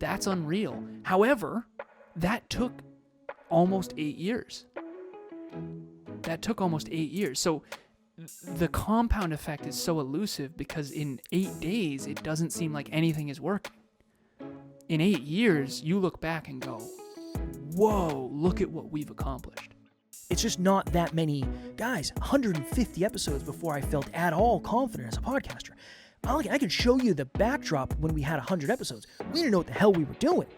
That's unreal. However, that took almost 8 years. So the compound effect is so elusive because in 8 days, it doesn't seem like anything is working. In 8 years, you look back and go, whoa, look at what we've accomplished. It's just not that many. Guys, 150 episodes before I felt at all confident as a podcaster. I can show you the backdrop when we had 100 episodes. We didn't know what the hell we were doing.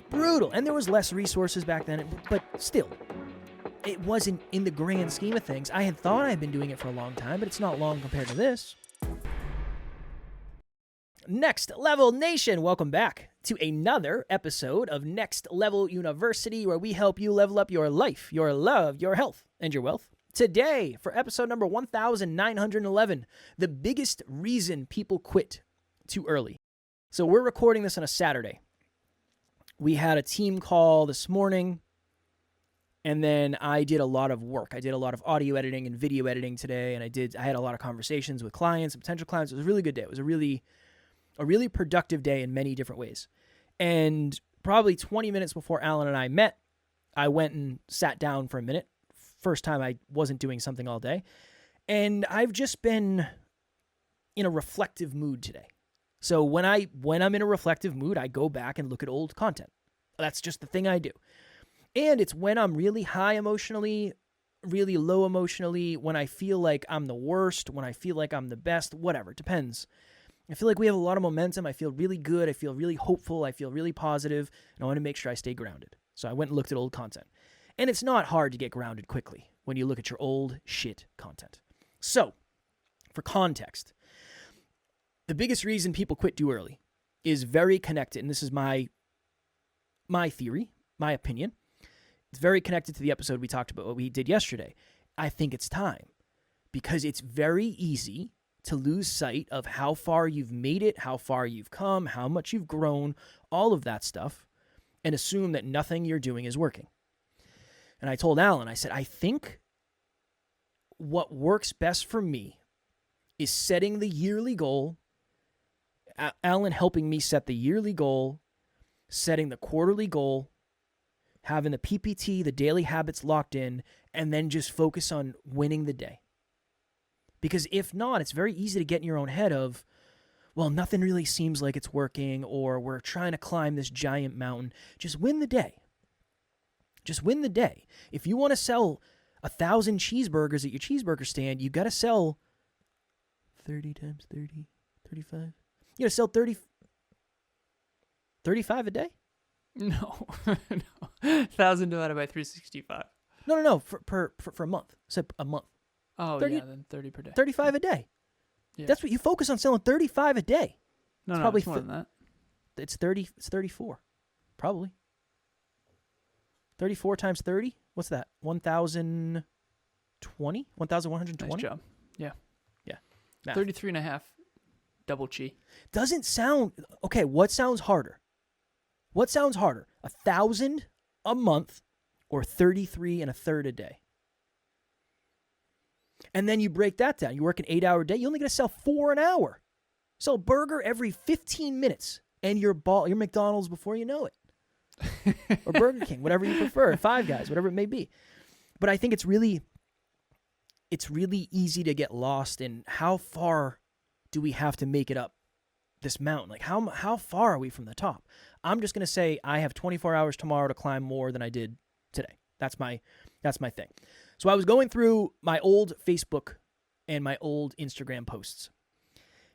Brutal. And there was less resources back then, but still, it wasn't in the grand scheme of things. I had thought I had been doing it for a long time, but it's not long compared to this. Next Level Nation, welcome back to another episode of Next Level University, where we help you level up your life, your love, your health, and your wealth. Today, for episode number 1911, the biggest reason people quit too early. So we're recording this on a Saturday. We had a team call this morning, and then I did a lot of work. I did a lot of audio editing and video editing today, and I had a lot of conversations with clients and potential clients. It was a really good day. It was a really productive day in many different ways. And probably 20 minutes before Alan and I met, I went and sat down for a minute. First time I wasn't doing something all day. And I've just been in a reflective mood today. So when I'm in a reflective mood, I go back and look at old content. That's just the thing I do. And it's when I'm really high emotionally, really low emotionally, when I feel like I'm the worst, when I feel like I'm the best, whatever, it depends. I feel like we have a lot of momentum. I feel really good. I feel really hopeful. I feel really positive, and I want to make sure I stay grounded. So I went and looked at old content. And it's not hard to get grounded quickly when you look at your old shit content. So, for context, the biggest reason people quit too early is very connected, and this is my theory, my opinion. It's very connected to the episode we talked about, what we did yesterday. I think it's time, because it's very easy to lose sight of how far you've made it, how far you've come, how much you've grown, all of that stuff, and assume that nothing you're doing is working. And I told Alan, I said, I think what works best for me is setting the yearly goal, Alan helping me set the yearly goal, setting the quarterly goal, having the PPT, the daily habits locked in, and then just focus on winning the day. Because if not, it's very easy to get in your own head of, well, nothing really seems like it's working, or we're trying to climb this giant mountain. Just win the day. Just win the day. If you want to sell 1,000 cheeseburgers at your cheeseburger stand, you got to sell 30 times 30, 35. You got to sell 35 a day? No. 1,000 divided by 365. No. For a month. So a month. Oh, 30, yeah, then 30 per day. 35 a day. Yeah. That's what you focus on, selling 35 a day. No, probably it's more than that. It's 30. It's 34. Probably. 34 times 30? What's that? 1,020? 1,120? Nice job. Yeah. Math. 33 and a half double chi. Doesn't sound... Okay, what sounds harder? 1,000 a month or 33 and a third a day? And then you break that down. You work an 8-hour day. You're only going to sell 4 an hour. Sell a burger every 15 minutes. And your McDonald's before you know it. Or Burger King, whatever you prefer. Five Guys, whatever it may be. But I think it's really easy to get lost in how far do we have to make it up this mountain? Like, how far are we from the top? I'm just going to say I have 24 hours tomorrow to climb more than I did today. That's my thing. So I was going through my old Facebook and my old Instagram posts.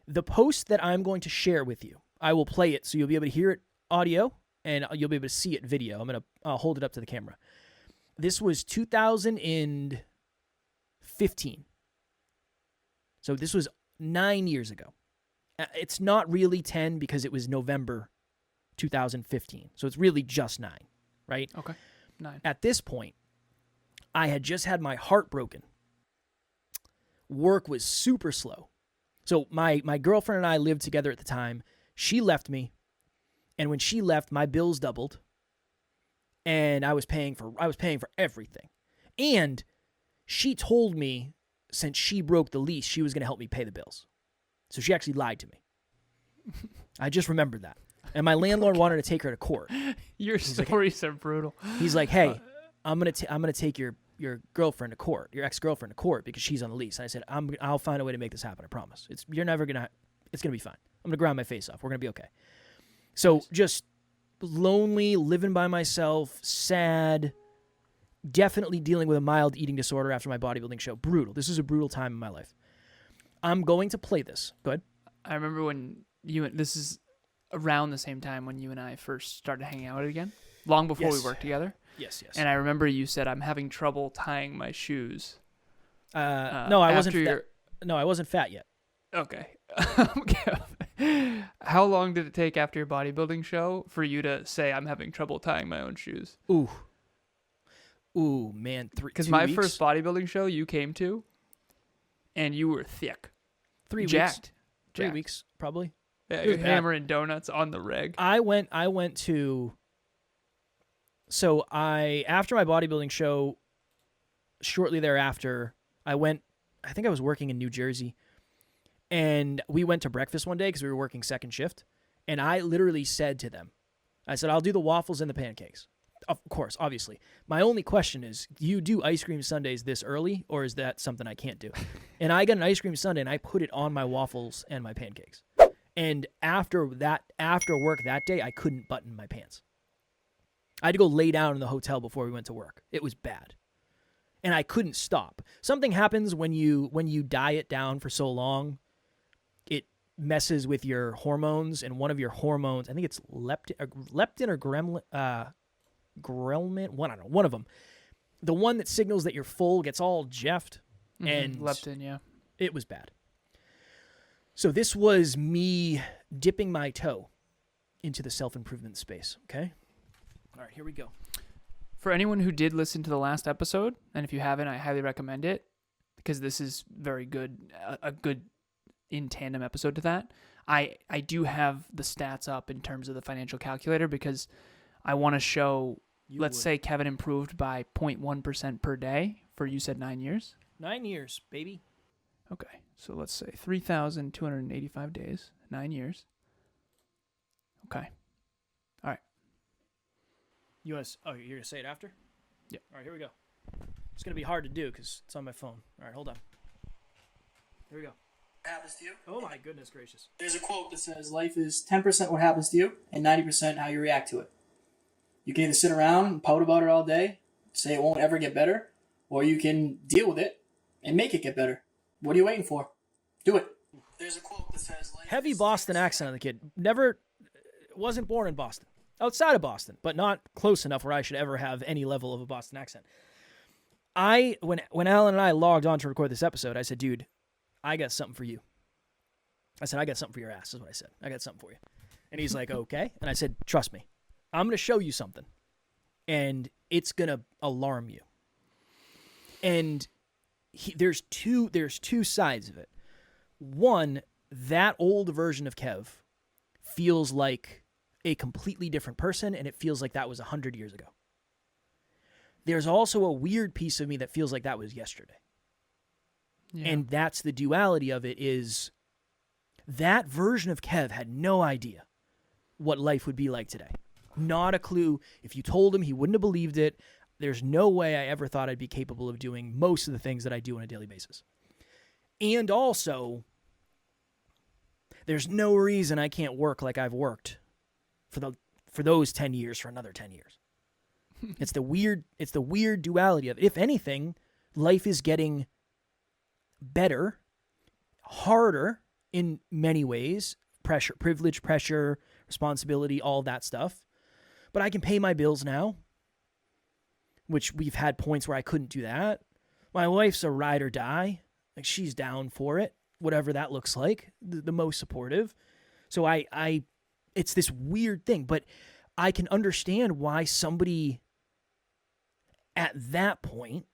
The post that I'm going to share with you, I will play it so you'll be able to hear it audio and you'll be able to see it video. I'm going to hold it up to the camera. This was 2015. So this was 9 years ago. It's not really 10 because it was November 2015. So it's really just 9, right? Okay, 9. At this point, I had just had my heart broken. Work was super slow. So my girlfriend and I lived together at the time. She left me. And when she left, my bills doubled. And I was paying for everything. And she told me since she broke the lease, she was going to help me pay the bills. So she actually lied to me. I just remembered that. And my landlord wanted to take her to court. Your stories are brutal. He's like, hey, I'm gonna take your girlfriend to court, your ex-girlfriend to court because she's on the lease. And I said, I'll find a way to make this happen. I promise. It's gonna be fine. I'm gonna grind my face off. We're gonna be okay. So just lonely, living by myself, sad, definitely dealing with a mild eating disorder after my bodybuilding show. Brutal. This is a brutal time in my life. I'm going to play this. Go ahead. I remember when this is around the same time when you and I first started hanging out again, long before we worked together. Yes. And I remember you said, I'm having trouble tying my shoes. No, I wasn't fat. No, I wasn't fat yet. Okay. How long did it take after your bodybuilding show for you to say, I'm having trouble tying my own shoes? Ooh, man. Because my first bodybuilding show you came to, and you were thick. 3 weeks. Jacked. 3 weeks, probably. Yeah, you're hammering donuts on the reg. I went to... So after my bodybuilding show, shortly thereafter, I think I was working in New Jersey, and we went to breakfast one day because we were working second shift, and I literally said to them, I said, I'll do the waffles and the pancakes. Of course, obviously. My only question is, do you do ice cream sundaes this early, or is that something I can't do? And I got an ice cream sundae, and I put it on my waffles and my pancakes. And after work that day, I couldn't button my pants. I had to go lay down in the hotel before we went to work. It was bad. And I couldn't stop. Something happens when you diet down for so long. It messes with your hormones, and one of your hormones, I think it's leptin or grelin, one of them. The one that signals that you're full gets all jeffed. And leptin, yeah. It was bad. So this was me dipping my toe into the self-improvement space, okay? All right, here we go. For anyone who did listen to the last episode, and if you haven't, I highly recommend it because this is very good, a good in tandem episode to that. I do have the stats up in terms of the financial calculator because I want to show, let's say Kevin improved by 0.1% per day for, you said 9 years? 9 years, baby. Okay, so let's say 3,285 days, 9 years. Okay. All right. You're going to say it after? Yeah. All right, here we go. It's going to be hard to do because it's on my phone. All right, hold on. Here we go. Happens to you. Oh my goodness gracious. There's a quote that says life is 10% what happens to you and 90% how you react to it. You can either sit around and pout about it all day, say it won't ever get better, or you can deal with it and make it get better. What are you waiting for? Do it. There's a quote that says life heavy is Boston accent on the kid. Wasn't born in Boston. Outside of Boston, but not close enough where I should ever have any level of a Boston accent. When Alan and I logged on to record this episode, I said, dude, I got something for you. I said, I got something for your ass, is what I said. I got something for you. And he's like, okay. And I said, trust me, I'm going to show you something, and it's going to alarm you. And there's two sides of it. One, that old version of Kev feels like a completely different person, and it feels like that was 100 years ago. There's also a weird piece of me that feels like that was yesterday. Yeah. And that's the duality of it, is that version of Kev had no idea what life would be like today. Not a clue. If you told him, he wouldn't have believed it. There's no way I ever thought I'd be capable of doing most of the things that I do on a daily basis. And also, there's no reason I can't work like I've worked for those 10 years for another 10 years. It's the weird duality of it. If anything, life is getting better, harder in many ways. Pressure, privilege, pressure, responsibility, all that stuff. But I can pay my bills now, which we've had points where I couldn't do that. My wife's a ride or die. Like, she's down for it, whatever that looks like, the most supportive. So it's this weird thing, but I can understand why somebody at that point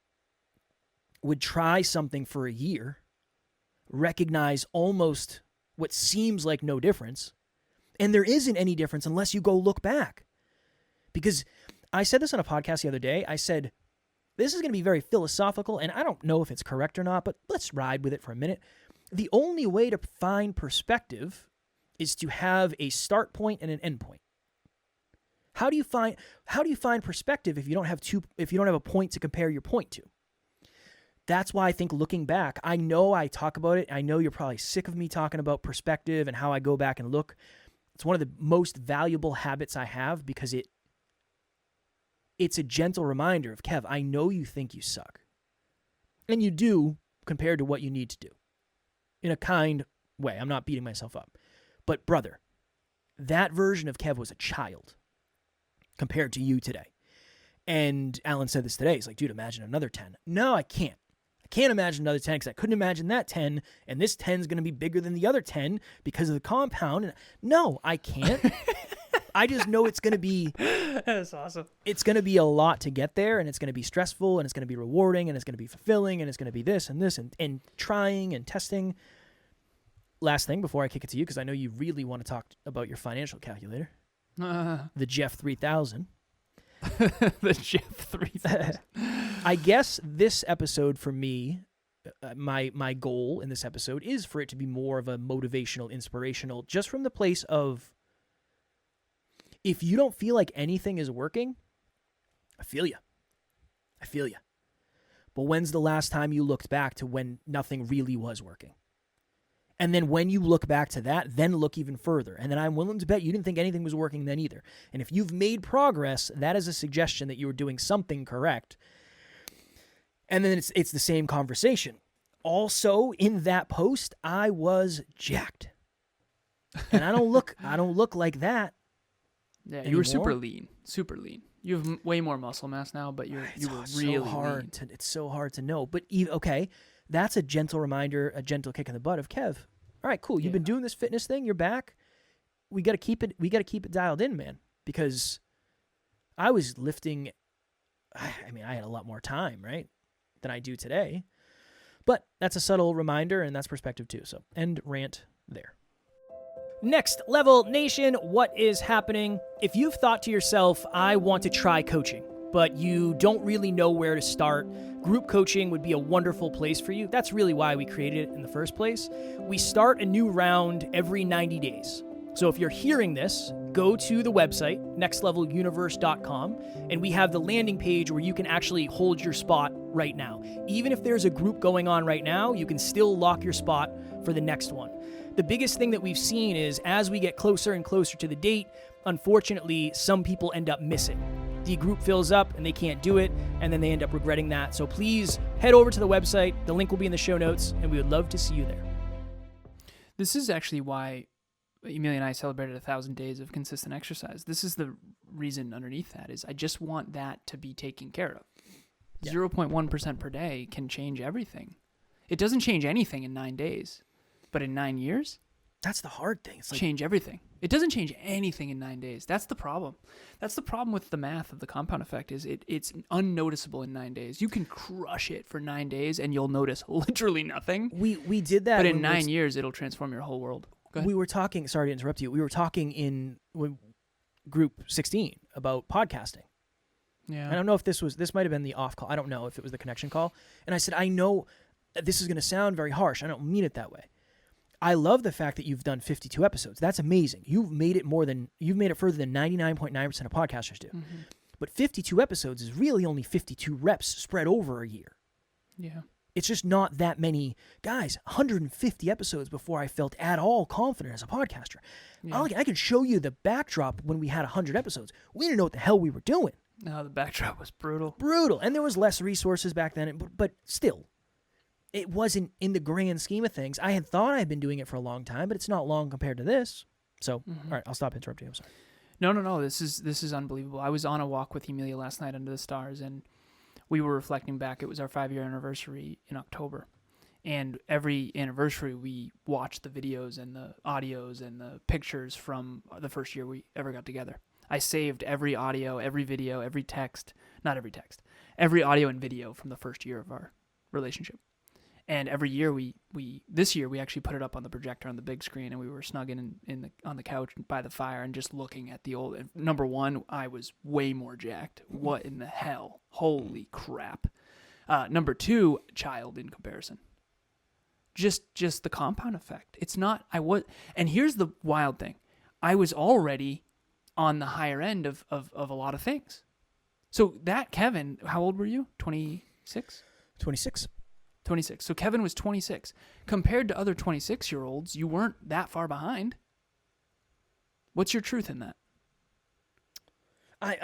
would try something for a year, recognize almost what seems like no difference, and there isn't any difference unless you go look back. Because I said this on a podcast the other day. I said, this is going to be very philosophical, and I don't know if it's correct or not, but let's ride with it for a minute. The only way to find perspective is to have a start point and an end point. How do you find perspective if you don't have a point to compare your point to? That's why I think looking back, I know I talk about it. I know you're probably sick of me talking about perspective and how I go back and look. It's one of the most valuable habits I have because it's a gentle reminder of, Kev, I know you think you suck. And you do compared to what you need to do. In a kind way. I'm not beating myself up. But brother, that version of Kev was a child compared to you today. And Alan said this today. He's like, dude, imagine another 10. No, I can't. I can't imagine another 10 because I couldn't imagine that 10, and this 10 is going to be bigger than the other 10 because of the compound. And no, I can't. I just know it's going to be... That's awesome. It's going to be a lot to get there, and it's going to be stressful, and it's going to be rewarding, and it's going to be fulfilling, and it's going to be this and this, and trying and testing. Last thing before I kick it to you, because I know you really want to talk about your financial calculator. The Jeff 3000. The Jeff 3000. I guess this episode for me, my goal in this episode is for it to be more of a motivational, inspirational, just from the place of, if you don't feel like anything is working, I feel you. But when's the last time you looked back to when nothing really was working? And then when you look back to that, then look even further. And then I'm willing to bet you didn't think anything was working then either. And if you've made progress, that is a suggestion that you were doing something correct. And then it's the same conversation. Also, in that post, I was jacked. And I don't look like that. Yeah, anymore. you were super lean. You have way more muscle mass now, but you were really lean. It's so hard to know. But okay, that's a gentle reminder, a gentle kick in the butt of Kev. All right, cool. You've been doing this fitness thing. You're back. We got to keep it dialed in, man, because I was lifting. I mean, I had a lot more time, right, than I do today. But that's a subtle reminder, and that's perspective too. So, end rant there. Next Level Nation, what is happening? If you've thought to yourself, I want to try coaching, but you don't really know where to start, group coaching would be a wonderful place for you. That's really why we created it in the first place. We start a new round every 90 days. So if you're hearing this, go to the website, nextleveluniverse.com, and we have the landing page where you can actually hold your spot right now. Even if there's a group going on right now, you can still lock your spot for the next one. The biggest thing that we've seen is as we get closer and closer to the date, unfortunately, some people end up missing. The group fills up and they can't do it, and then they end up regretting that. So please head over to the website. The link will be in the show notes, and we would love to see you there. This is actually why Emilia and I celebrated 1,000 days of consistent exercise. This is the reason underneath that is I just want that to be taken care of. Yeah. 0.1% per day can change everything. It doesn't change anything in 9 days, but in 9 years, that's the hard thing. It's like, change everything. It doesn't change anything in 9 days. That's the problem. That's the problem with the math of the compound effect is it's unnoticeable in 9 days. You can crush it for 9 days and you'll notice literally nothing. We did that. But in 9 years, it'll transform your whole world. We were talking, sorry to interrupt you. We were talking in group 16 about podcasting. Yeah. I don't know if this might have been the off call. I don't know if it was the connection call. And I said, I know this is going to sound very harsh. I don't mean it that way. I love the fact that you've done 52 episodes. That's amazing. You've made it further than 99.9% of podcasters do. Mm-hmm. But 52 episodes is really only 52 reps spread over a year. Yeah. It's just not that many. Guys, 150 episodes before I felt at all confident as a podcaster. Yeah. I can show you the backdrop when we had 100 episodes. We didn't know what the hell we were doing. No, the backdrop was brutal. Brutal. And there was less resources back then, but still. It wasn't in the grand scheme of things. I had thought I had been doing it for a long time, but it's not long compared to this. So, All right, I'll stop interrupting you. I'm sorry. No. This is unbelievable. I was on a walk with Emilia last night under the stars, and we were reflecting back. It was our 5-year anniversary in October. And every anniversary, we watched the videos and the audios and the pictures from the first year we ever got together. I saved every audio, every video, every audio and video from the first year of our relationship. And every year this year we actually put it up on the projector on the big screen, and we were snugging on the couch by the fire and just looking at the old. Number one, I was way more jacked. What in the hell? Holy crap! Number two, child in comparison. just the compound effect. It's not, and here's the wild thing. I was already on the higher end of a lot of things. So that Kevin, how old were you? 26? 26. 26. So Kevin was 26. Compared to other 26-year-olds, you weren't that far behind. What's your truth in that? I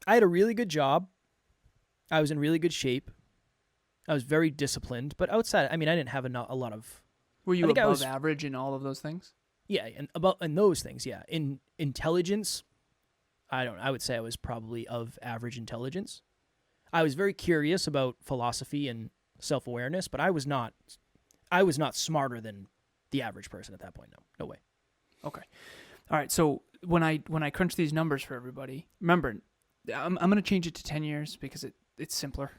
had a really good job. I was in really good shape. I was very disciplined, but outside, I didn't have a lot of. Were you think above average in all of those things? Yeah, in those things, yeah. In intelligence, I would say I was probably of average intelligence. I was very curious about philosophy and self-awareness, but I was not smarter than the average person at that point. No way. Okay. All right. So when I crunch these numbers for everybody, remember, I'm going to change it to 10 years because it's simpler.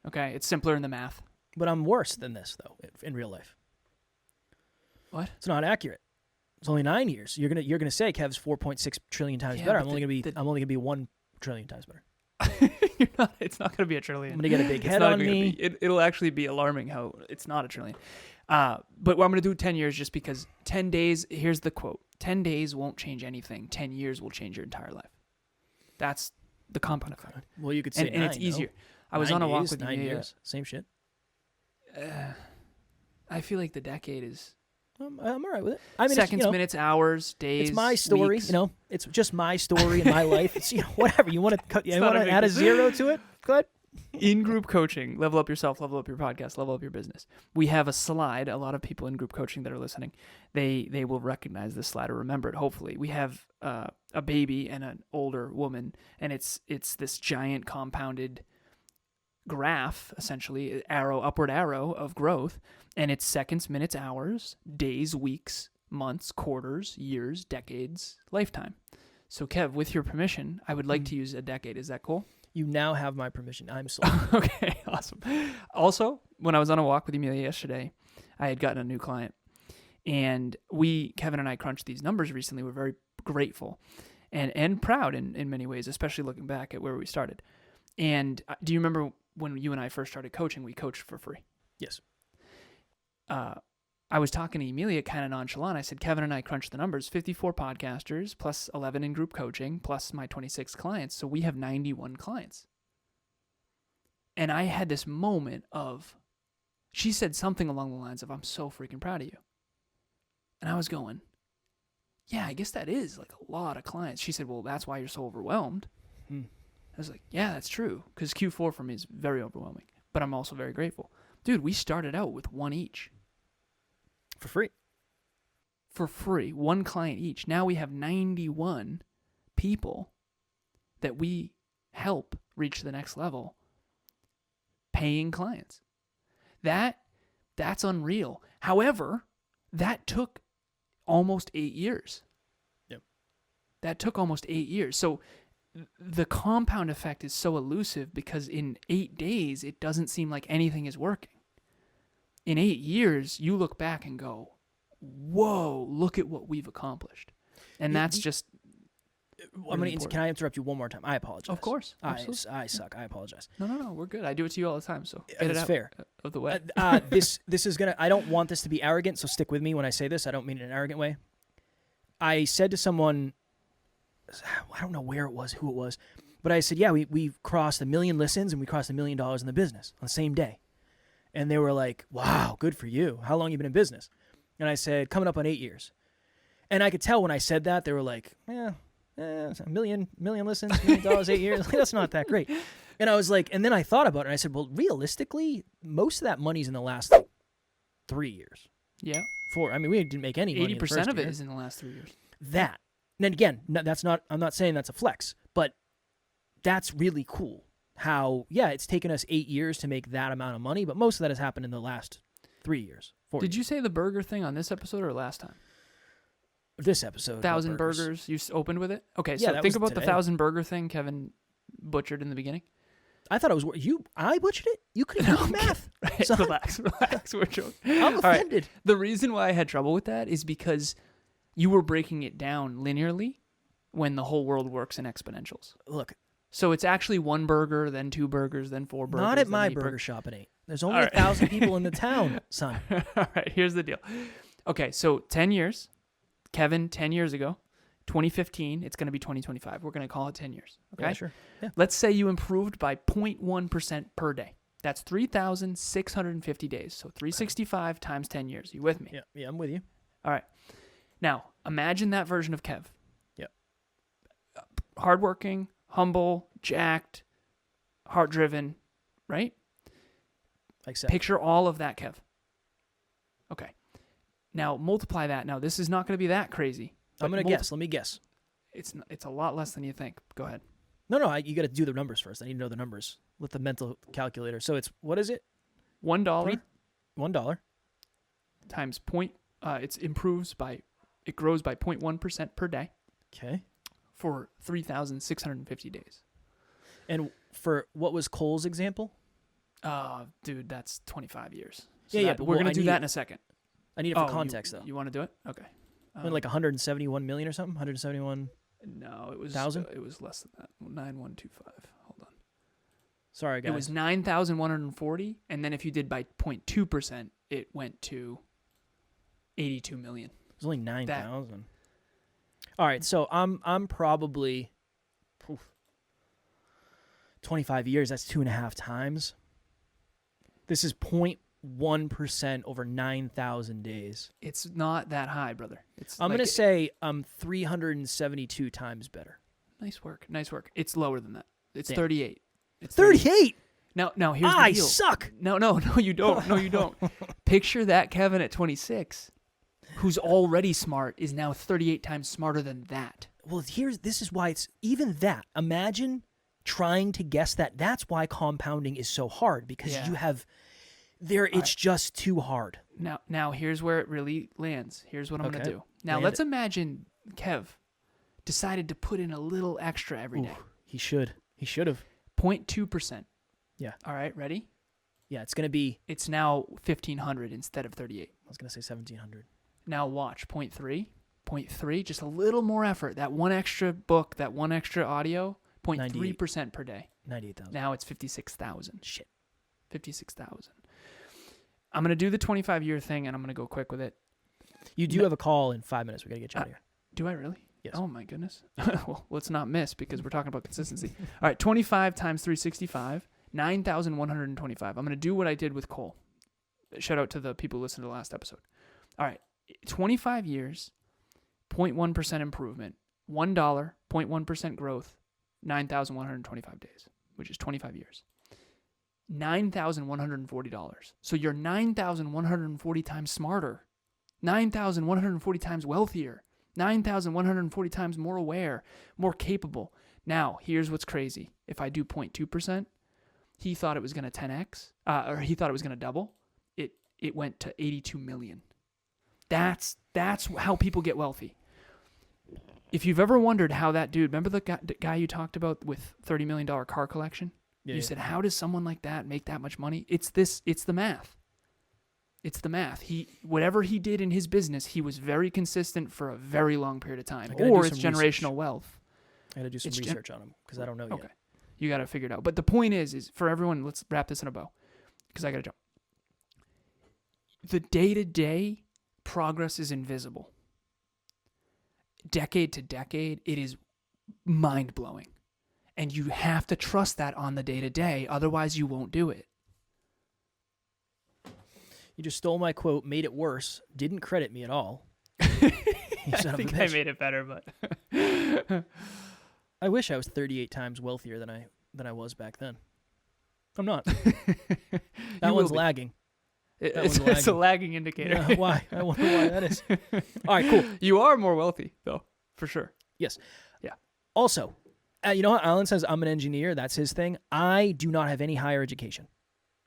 Okay. It's simpler in the math. But I'm worse than this though in real life. What? It's not accurate. It's only 9 years. You're gonna say Kev's 4.6 trillion times better. I'm only gonna be 1 trillion times better. You're not. It's not going to be a trillion. I'm gonna get a big head on me. It'll actually be alarming how it's not a trillion. But I'm going to do 10 years just because 10 days. Here's the quote: 10 days won't change anything. 10 years will change your entire life. That's the compound effect. Well, you could say and it's easier. I was on a walk with 9 you. years. Same shit. I feel like the decade is. I'm all right with it. Seconds, minutes, hours, days. It's my story. Weeks. It's just my story and my life. It's whatever you want to cut. You want to add a zero to it? Go ahead. In group coaching, level up yourself, level up your podcast, level up your business. We have a slide. A lot of people in group coaching that are listening, they will recognize this slide or remember it. Hopefully, we have a baby and an older woman, and it's this giant compounded graph, essentially upward arrow of growth, and it's seconds, minutes, hours, days, weeks, months, quarters, years, decades, lifetime. So Kev, with your permission, I would like to use a decade. Is that cool? You now have my permission. I'm sold. Okay, awesome. Also, when I was on a walk with Amelia yesterday, I had gotten a new client, and Kevin and I crunched these numbers recently. We're very grateful and proud in many ways, especially looking back at where we started. And do you remember when you and I first started coaching, we coached for free? Yes. I was talking to Amelia kind of nonchalant. I said, Kevin and I crunched the numbers, 54 podcasters plus 11 in group coaching plus my 26 clients. So we have 91 clients. And I had this moment she said something along the lines of, I'm so freaking proud of you. And I was going, yeah, I guess that is like a lot of clients. She said, well, that's why you're so overwhelmed. I was like, yeah, that's true. Because Q4 for me is very overwhelming, but I'm also very grateful. Dude, we started out with one each. For free. For free. One client each. Now we have 91 people that we help reach the next level, paying clients. That's unreal. However, that took almost 8 years. Yep. That took almost 8 years. So the compound effect is so elusive because in 8 days, it doesn't seem like anything is working. In 8 years, you look back and go, whoa, look at what we've accomplished. And that's just... Can I interrupt you one more time? I apologize. Of course. I suck. I apologize. No. We're good. I do it to you all the time, so get it out fair. of the way. This is going to... I don't want this to be arrogant, so stick with me when I say this. I don't mean it in an arrogant way. I said to someone... I don't know where it was, who it was, but I said, yeah, we crossed 1 million listens and we crossed $1 million in the business on the same day. And they were like, wow, good for you. How long have you been in business? And I said, coming up on 8 years. And I could tell when I said that, they were like, it's $1 million listens, $1 million, 8 years. Like, that's not that great. And I was like, and then I thought about it and I said, well, realistically, most of that money's in the last 3 years. Yeah. 4. I mean, we didn't make any money. 80% of it is in the last 3 years. That. And then again, I'm not saying that's a flex, but that's really cool. How, yeah, it's taken us 8 years to make that amount of money, but most of that has happened in the last 3 years. 4 Did you say the burger thing on this episode or last time? This episode. 1,000 burgers. You opened with it? Okay, so yeah, think about the 1,000 burger thing Kevin butchered in the beginning. I thought it was you. I butchered it? You couldn't do math. Right, so relax. We're joking. I'm offended. Right. The reason why I had trouble with that is because you were breaking it down linearly when the whole world works in exponentials. Look. So it's actually 1 burger, then 2 burgers, then 4 burgers. Not at my burger shop, it ain't. There's only All right. 1,000 people in the town, son. All right, here's the deal. Okay, so 10 years. Kevin, 10 years ago, 2015, it's going to be 2025. We're going to call it 10 years. Okay? Yeah, sure. Yeah. Let's say you improved by 0.1% per day. That's 3,650 days. So 365 times 10 years. You with me? Yeah, I'm with you. All right. Now, imagine that version of Kev. Yep. Hardworking, humble, jacked, heart-driven, right? Accept. Picture all of that, Kev. Okay. Now, multiply that. Now, this is not going to be that crazy. I'm going to guess. Let me guess. It's a lot less than you think. Go ahead. No, you got to do the numbers first. I need to know the numbers with the mental calculator. So it's, what is it? $1 $1. times it grows by 0.1% per day Okay. for 3,650 days. And for what was Cole's example? Dude, that's 25 years. So Yeah, but we're going I to do need that it- in a second. I need it for context, though. You want to do it? Okay. I mean, like 171 million or something? 171? No, it was 1,000? It was less than that. 9125. Hold on. Sorry, guys. It was 9,140, and then if you did by 0.2%, it went to 82 million. It was only 9,000. All right, so I'm probably 25 years. That's 2.5 times. This is 0.1% over 9,000 days. It's not that high, brother. I'm going to say I'm 372 times better. Nice work. Nice work. It's lower than that. It's Damn. 38. It's 38? Now here's the I deal. suck. No, you don't. No, you don't. Picture that Kevin at 26, who's already smart, is now 38 times smarter than that. Well, this is why it's even that. Imagine trying to guess that. That's why compounding is so hard, because Yeah. you have there. It's just too hard. Now here's where it really lands. Here's what I'm going to Okay. do. Now Land let's it. imagine Kev decided to put in a little extra every day. Ooh, he should. He should have. 0.2%. Yeah. All right, ready? Yeah, it's going to be, It's now 1,500 instead of 38. I was going to say 1,700. Now watch, 0.3. 0.3, just a little more effort. That one extra book, that one extra audio, 0.3% per day. 98,000. Now it's 56,000. Shit. 56,000. I'm going to do the 25-year thing, and I'm going to go quick with it. You do have a call in 5 minutes. We got to get you out of here. Do I really? Yes. Oh, my goodness. Well, let's not miss, because we're talking about consistency. All right, 25 times 365, 9,125. I'm going to do what I did with Cole. Shout out to the people who listened to the last episode. All right, 25 years, 0.1% improvement, $1, 0.1% growth, 9,125 days, which is 25 years. $9,140. So you're 9,140 times smarter, 9,140 times wealthier, 9,140 times more aware, more capable. Now, here's what's crazy. If I do 0.2%, he thought it was going to 10x, or he thought it was going to double. It went to 82 million. That's how people get wealthy. If you've ever wondered how that dude, remember the guy you talked about with $30 million car collection? Yeah, You yeah. said, how does someone like that make that much money? It's the math. It's the math. Whatever he did in his business, he was very consistent for a very long period of time. I gotta Or do it's some generational research. wealth. I got to do some It's research on him because I don't know Okay. yet. You got to figure it out. But the point is for everyone, let's wrap this in a bow because I got to jump. The day-to-day progress is invisible. Decade to decade, it is mind-blowing. And you have to trust that on the day-to-day. Otherwise, you won't do it. You just stole my quote, made it worse, didn't credit me at all. You I son of a think I bitch. made it better, but... I wish I was 38 times wealthier than I was back then. I'm not. That one's lagging. It's a lagging indicator. Yeah, why? I wonder why that is. All right, cool. You are more wealthy, though, for sure. Yes. Yeah. Also, you know what? Alan says I'm an engineer. That's his thing. I do not have any higher education.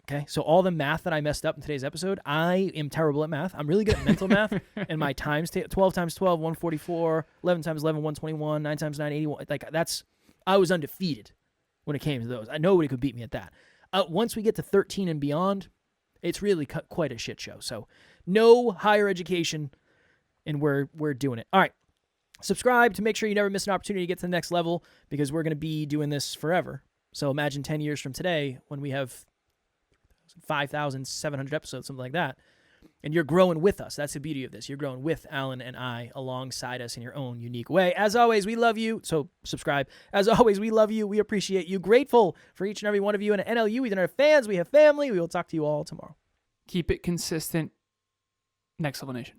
Okay? So all the math that I messed up in today's episode, I am terrible at math. I'm really good at mental math. And my times, 12 times 12, 144, 11 times 11, 121, 9 times 9, 81. Like, I was undefeated when it came to those. Nobody could beat me at that. Once we get to 13 and beyond, it's really quite a shit show. So no higher education, and we're doing it. All right. Subscribe to make sure you never miss an opportunity to get to the next level, because we're going to be doing this forever. So imagine 10 years from today when we have 5,700 episodes, something like that. And you're growing with us. That's the beauty of this. You're growing with Alan and I alongside us in your own unique way. As always, we love you. So subscribe. As always, we love you. We appreciate you. Grateful for each and every one of you. And at NLU, we don't have fans. We have family. We will talk to you all tomorrow. Keep it consistent. Next Level Nation.